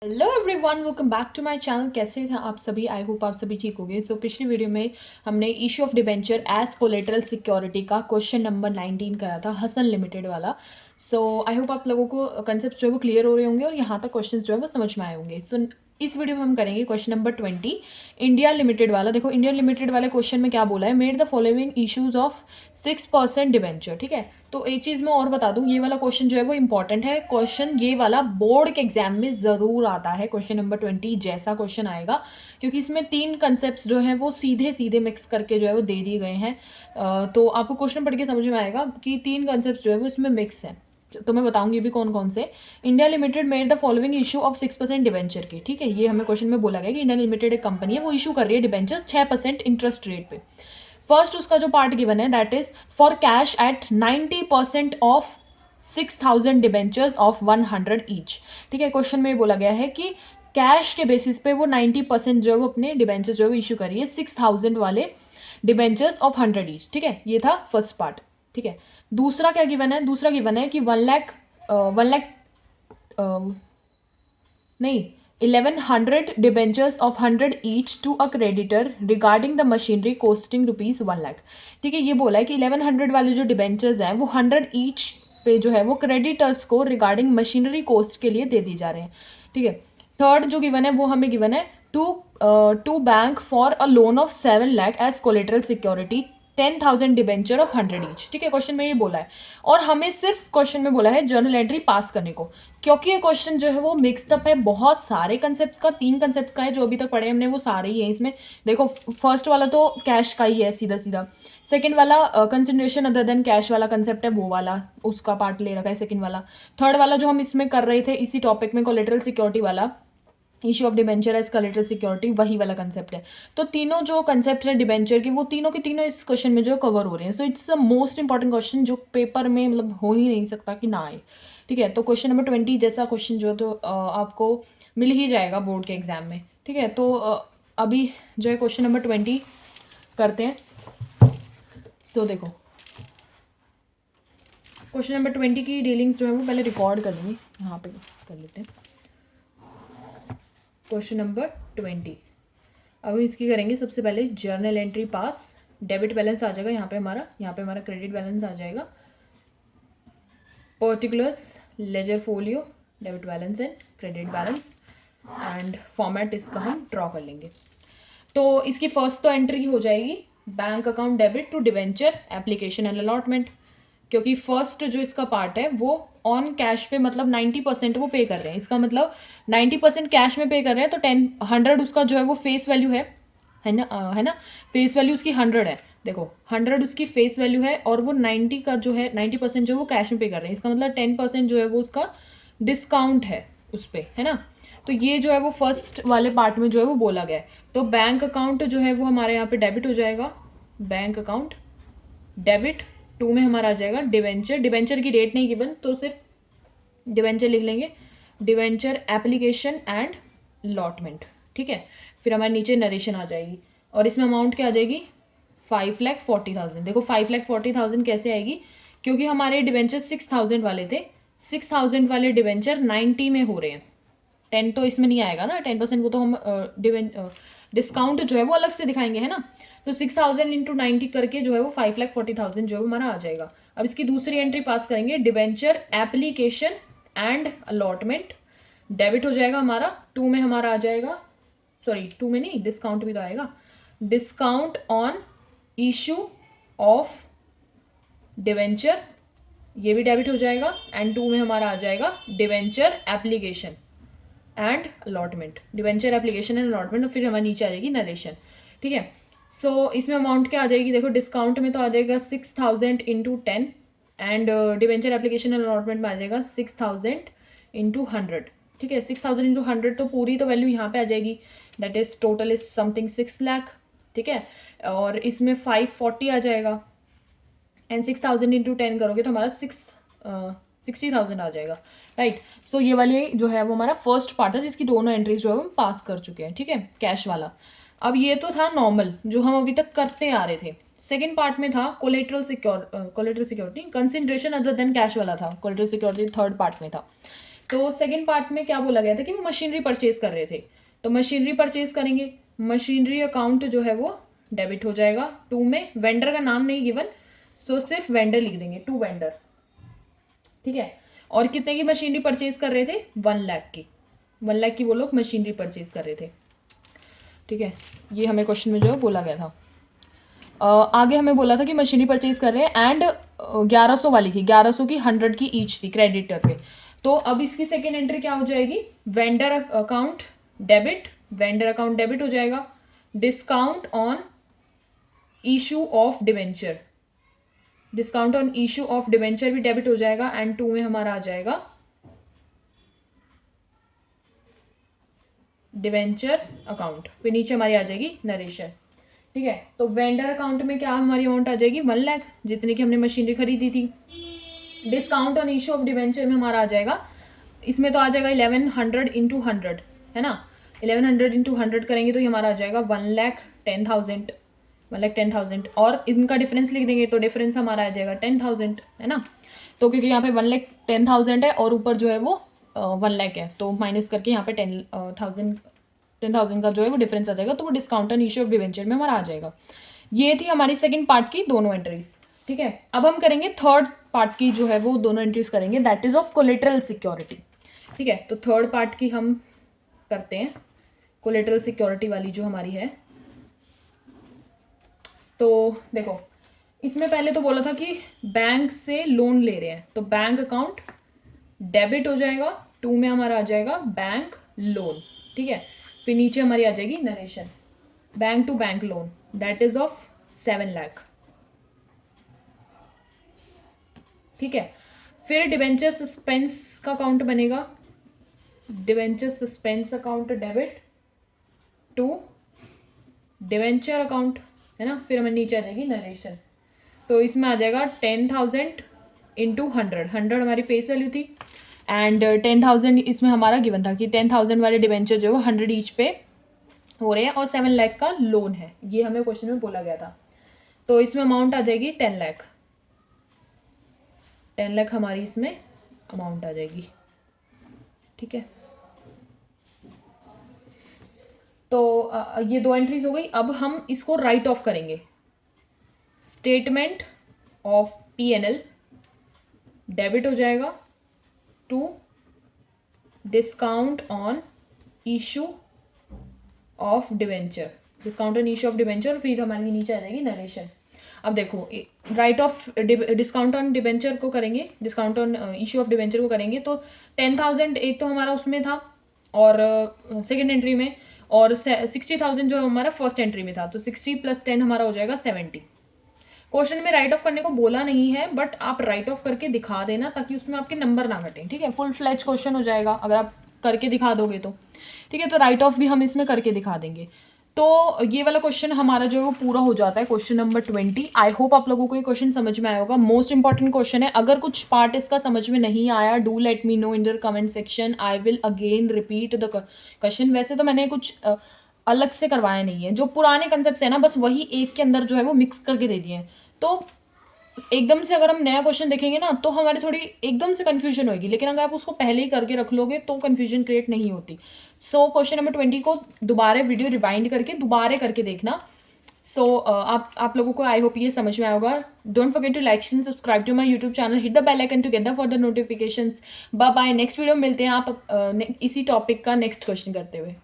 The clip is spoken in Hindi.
Hello everyone, welcome back to my channel. कैसे हैं आप सभी? आई होप आप सभी ठीक होंगे। सो पिछली वीडियो में हमने issue of debenture as collateral security का क्वेश्चन नंबर 19 करा था, हसन लिमिटेड वाला। सो आई होप आप लोगों को कंसेप्ट जो है वो क्लियर हो रहे होंगे और यहाँ तक क्वेश्चंस जो है वो समझ में आए होंगे। सो इस वीडियो में हम करेंगे क्वेश्चन नंबर 20 इंडिया लिमिटेड वाला। देखो इंडिया लिमिटेड वाले क्वेश्चन में क्या बोला है, made the following issues of 6% debenture. ठीक है, तो एक चीज़ मैं और बता दूं, ये वाला क्वेश्चन जो है वो इंपॉर्टेंट है। क्वेश्चन ये वाला बोर्ड के एग्जाम में ज़रूर आता है, क्वेश्चन नंबर 20 जैसा क्वेश्चन आएगा, क्योंकि इसमें 3 कंसेप्ट जो हैं वो सीधे सीधे मिक्स करके जो है वो दे दिए गए हैं। तो आपको क्वेश्चन पढ़ के समझ में आएगा कि 3 कंसेप्ट जो है वो इसमें मिक्स हैं। तो मैं बताऊंगी भी कौन कौन से। India limited made the following issue of 6% debenture की। ठीक है, ये हमें क्वेश्चन में बोला गया कि इंडिया लिमिटेड एक कंपनी है, वो इशू कर रही है डिबेंचर्स 6% इंटरेस्ट रेट पे। फर्स्ट उसका जो पार्ट गिवन है that is for cash at 90% of 6,000 debentures of 100 each. ठीक है, क्वेश्चन में बोला गया है कि कैश के बेसिस पे वो 90% जो है वो अपने डिबेंचर्स जो है इशू करिए 6,000 वाले डिबेंचर्स ऑफ 100 ईच। ठीक है, ये था फर्स्ट पार्ट। ठीक है, दूसरा क्या गिवन है? दूसरा गिवन है कि 1 लाख नहीं 1100 debentures of 100 each to a creditor regarding the machinery costing ₹1 lakh. ठीक है, ये बोला है कि 1100 वाले जो डिबेंचर्स हैं वो 100 ईच पे जो है वो क्रेडिटर्स को रिगार्डिंग मशीनरी कोस्ट के लिए दे दी जा रहे हैं। ठीक है, थर्ड जो गिवन है वो हमें गिवन है to bank for a loan of 7 lakh as collateral security 10,000 debenture of 100 each. ठीक है, क्वेश्चन में ये बोला है और हमें सिर्फ क्वेश्चन में बोला है जर्नल एंट्री पास करने को, क्योंकि ये क्वेश्चन जो है वो मिक्सड अप है बहुत सारे कंसेप्ट का। 3 कंसेप्ट का है जो अभी तक पढ़े हमने, वो सारे ही है इसमें। देखो फर्स्ट वाला तो कैश का ही है सीधा सीधा। सेकंड वाला कंसिडरेशन अदर देन कैश वाला कंसेप्ट है, वो वाला उसका पार्ट ले रखा है सेकंड वाला। थर्ड वाला जो हम इसमें कर रहे थे इसी टॉपिक में, कोलेटरल सिक्योरिटी वाला, issue of debenture as collateral security, वही वाला कंसेप्ट है। तो तीनों जो कंसेप्ट है डिबेंचर के, वो तीनों के तीनों इस क्वेश्चन में जो कवर हो रहे हैं। So it's a most important question जो पेपर में मतलब हो ही नहीं सकता कि ना आए। ठीक है, तो क्वेश्चन नंबर 20 जैसा क्वेश्चन जो तो आपको मिल ही जाएगा बोर्ड के एग्जाम में। ठीक है, तो अभी जो है क्वेश्चन नंबर 20 करते हैं। सो देखो क्वेश्चन नंबर 20 की डीलिंग्स जो है वो पहले रिकॉर्ड कर लूँगी, यहाँ पे कर लेते हैं। क्वेश्चन नंबर 20 अब इसकी करेंगे सबसे पहले journal entry pass. Debit balance आ जाएगा यहाँ पे हमारा क्रेडिट बैलेंस आ जाएगा। Particulars ledger folio, debit balance and credit balance, and format इसका हम ड्रॉ कर लेंगे। तो इसकी फर्स्ट तो एंट्री हो जाएगी bank account debit to debenture application and allotment, क्योंकि फर्स्ट जो इसका पार्ट है वो ऑन कैश पे मतलब 90% वो पे कर रहे हैं। इसका मतलब 90% कैश में पे कर रहे हैं, तो 100 उसका जो है वो फेस वैल्यू है ना फेस वैल्यू उसकी 100 है। देखो 100 उसकी फेस वैल्यू है और वो 90 का जो है 90% जो वो कैश में पे कर रहे हैं। इसका मतलब 10% जो है वो उसका डिस्काउंट है उस पर, है ना। तो ये जो है वो फर्स्ट वाले पार्ट में जो है वो बोला गया है। तो बैंक अकाउंट जो है वो हमारे यहाँ पे डेबिट हो जाएगा, बैंक अकाउंट डेबिट। टू में हमारा आ जाएगा डिवेंचर। डिवेंचर की रेट नहीं गिवन तो सिर्फ डिवेंचर लिख लेंगे, डिवेंचर एप्लीकेशन एंड अलॉटमेंट। ठीक है, फिर हमारे नीचे नरेशन आ जाएगी और इसमें अमाउंट क्या आ जाएगी 5,40,000। देखो 5,40,000 कैसे आएगी, क्योंकि हमारे डिवेंचर 6,000 वाले थे। 6,000 वाले डिवेंचर 90 में हो रहे हैं। 10 तो इसमें नहीं आएगा ना, 10% वो तो हम डिस्काउंट जो है वो अलग से दिखाएंगे, है ना। तो 6,000 इंटू 90 करके जो है वो 5,40,000 जो है हमारा आ जाएगा। अब इसकी दूसरी एंट्री पास करेंगे, debenture application and allotment. Debit हो जाएगा हमारा, टू में हमारा आ जाएगा, सॉरी टू में नहीं, डिस्काउंट भी तो आएगा, discount on issue of debenture, ये भी डेबिट हो जाएगा। एंड टू में हमारा आ जाएगा debenture application and allotment, debenture application and allotment, और फिर हमारे नीचे आ जाएगी नरेशन। ठीक है, सो इसमें अमाउंट क्या आ जाएगी, देखो डिस्काउंट में तो आ जाएगा 6,000 into 10 and debenture application and allotment में आ जाएगा 6,000 इंटू 100। ठीक है, 6,000 इंटू 100 तो पूरी तो वैल्यू यहाँ पे आ जाएगी, that is total is something 6 lakh. ठीक है, और इसमें 540 आ जाएगा एंड 6,000 इंटू 10 करोगे तो हमारा 60,000 आ जाएगा। राइट, सो ये वाली जो है वो हमारा फर्स्ट पार्ट है जिसकी दोनों एंट्रीज जो है हम पास कर चुके हैं। ठीक है, कैश वाला। अब ये तो था नॉर्मल जो हम अभी तक करते आ रहे थे। सेकेंड पार्ट में था collateral security consideration other than cash वाला था, कोलेटरल सिक्योरिटी थर्ड पार्ट में था। तो सेकंड पार्ट में क्या बोला गया था कि वो मशीनरी परचेज कर रहे थे, तो मशीनरी परचेज करेंगे, मशीनरी अकाउंट जो है वो डेबिट हो जाएगा। 2 में वेंडर का नाम नहीं गिवन, सो सिर्फ वेंडर लिख देंगे, 2 वेंडर, ठीक है। और कितने की मशीनरी परचेज कर रहे थे, 1 लाख की, 1 लाख की वो लोग मशीनरी परचेज कर रहे थे, ठीक है। ये हमें क्वेश्चन में जो है बोला गया था। आगे हमें बोला था कि मशीनरी परचेज कर रहे हैं एंड 1100 वाली थी, 1100 की 100 की ईच थी क्रेडिटर पे। तो अब इसकी सेकेंड एंट्री क्या हो जाएगी, vendor account debit, vendor account debit हो जाएगा, discount on issue of debenture, discount on issue of debenture भी डेबिट हो जाएगा, एंड 2 में हमारा आ जाएगा डिवेंचर अकाउंट, फिर नीचे हमारी आ जाएगी नरेशन, ठीक है। तो वेंडर अकाउंट में क्या हमारी अमाउंट आ जाएगी, 1 लाख जितने की हमने मशीनरी खरीदी थी। Discount on issue of debenture में हमारा आ जाएगा, इसमें तो आ जाएगा 1100 इंटू 100, है ना, 1100 इंटू 100 करेंगे तो ये हमारा आ जाएगा 1,10,000, 1,10,000, और इनका डिफरेंस लिख देंगे तो डिफरेंस हमारा आ जाएगा 10,000, है ना। तो क्योंकि यहाँ पे 1,10,000 है और ऊपर जो है वो 1 लाख है, तो माइनस करके यहाँ पे 10,000 का जो है वो डिफरेंस आ जाएगा, तो वो discount on issue of debenture में हमारा आ जाएगा। ये थी हमारी सेकंड पार्ट की दोनों एंट्रीज, ठीक है। अब हम करेंगे थर्ड पार्ट की जो है वो दोनों एंट्रीज करेंगे, that is of collateral security, ठीक है। तो थर्ड पार्ट की हम करते हैं, कोलेटरल सिक्योरिटी वाली जो हमारी है। तो देखो इसमें पहले तो बोला था कि बैंक से लोन ले रहे हैं, तो बैंक अकाउंट डेबिट हो जाएगा, 2 में हमारा आ जाएगा बैंक लोन, ठीक है। फिर नीचे हमारी आ जाएगी narration, bank to bank loan that is of 7 lakh, ठीक है। फिर डिवेंचर सस्पेंस का अकाउंट बनेगा, debenture suspense account debit to debenture account, है ना। फिर हमें नीचे आ जाएगी नरेशन, तो इसमें आ जाएगा 10,000 इंटू 100, 100 हमारी फेस वैल्यू थी, एंड 10,000 इसमें हमारा गिवन था कि 10,000 वाले डिवेंचर जो है वो 100 ईच पे हो रहे हैं, और 7 लाख का लोन है, ये हमें क्वेश्चन में बोला गया था। तो इसमें अमाउंट आ जाएगी 10 लाख, 10 लाख हमारी इसमें अमाउंट आ जाएगी, ठीक है। तो ये 2 एंट्रीज हो गई। अब हम इसको राइट ऑफ करेंगे, स्टेटमेंट ऑफ P&L डेबिट हो जाएगा to discount on issue of debenture, discount on issue of debenture, फिर हमारी नीचे आ जाएगी नरेशन। अब देखो write off discount on debenture को करेंगे, discount on issue of debenture को करेंगे, तो 10,000 एक तो हमारा उसमें था और सेकेंड एंट्री में, और 60,000 जो हमारा फर्स्ट एंट्री में था, तो 60 + 10 हमारा हो जाएगा 70। क्वेश्चन में राइट ऑफ करने को बोला नहीं है, बट आप राइट ऑफ करके दिखा देना ताकि उसमें आपके नंबर ना घटें, ठीक है। फुल फ्लैज क्वेश्चन हो जाएगा अगर आप करके दिखा दोगे तो, ठीक है। तो राइट ऑफ भी हम इसमें करके दिखा देंगे। तो ये वाला क्वेश्चन हमारा जो है वो पूरा हो जाता है, क्वेश्चन नंबर 20। आई होप आप लोगों को ये क्वेश्चन समझ में आया होगा, मोस्ट इंपॉर्टेंट क्वेश्चन है। अगर कुछ पार्ट इसका समझ में नहीं आया, do let me know in the comment section, I will again repeat the question. वैसे तो मैंने कुछ अलग से करवाया नहीं है, जो पुराने कंसेप्ट है ना बस वही एक के अंदर जो है वो मिक्स करके दे दिए हैं। तो एकदम से अगर हम नया क्वेश्चन देखेंगे ना तो हमारी थोड़ी एकदम से कन्फ्यूजन होगी, लेकिन अगर आप उसको पहले ही करके रख लोगे तो कन्फ्यूजन क्रिएट नहीं होती। सो क्वेश्चन नंबर 20 को दोबारा वीडियो रिवाइंड करके दोबारा करके देखना। सो आप लोगों को आई होप ये समझ में आया होगा। Don't forget to like and subscribe to my YouTube channel, hit the bell icon together for the notifications. Bye bye, next video में मिलते हैं आप इसी टॉपिक का नेक्स्ट क्वेश्चन करते हुए।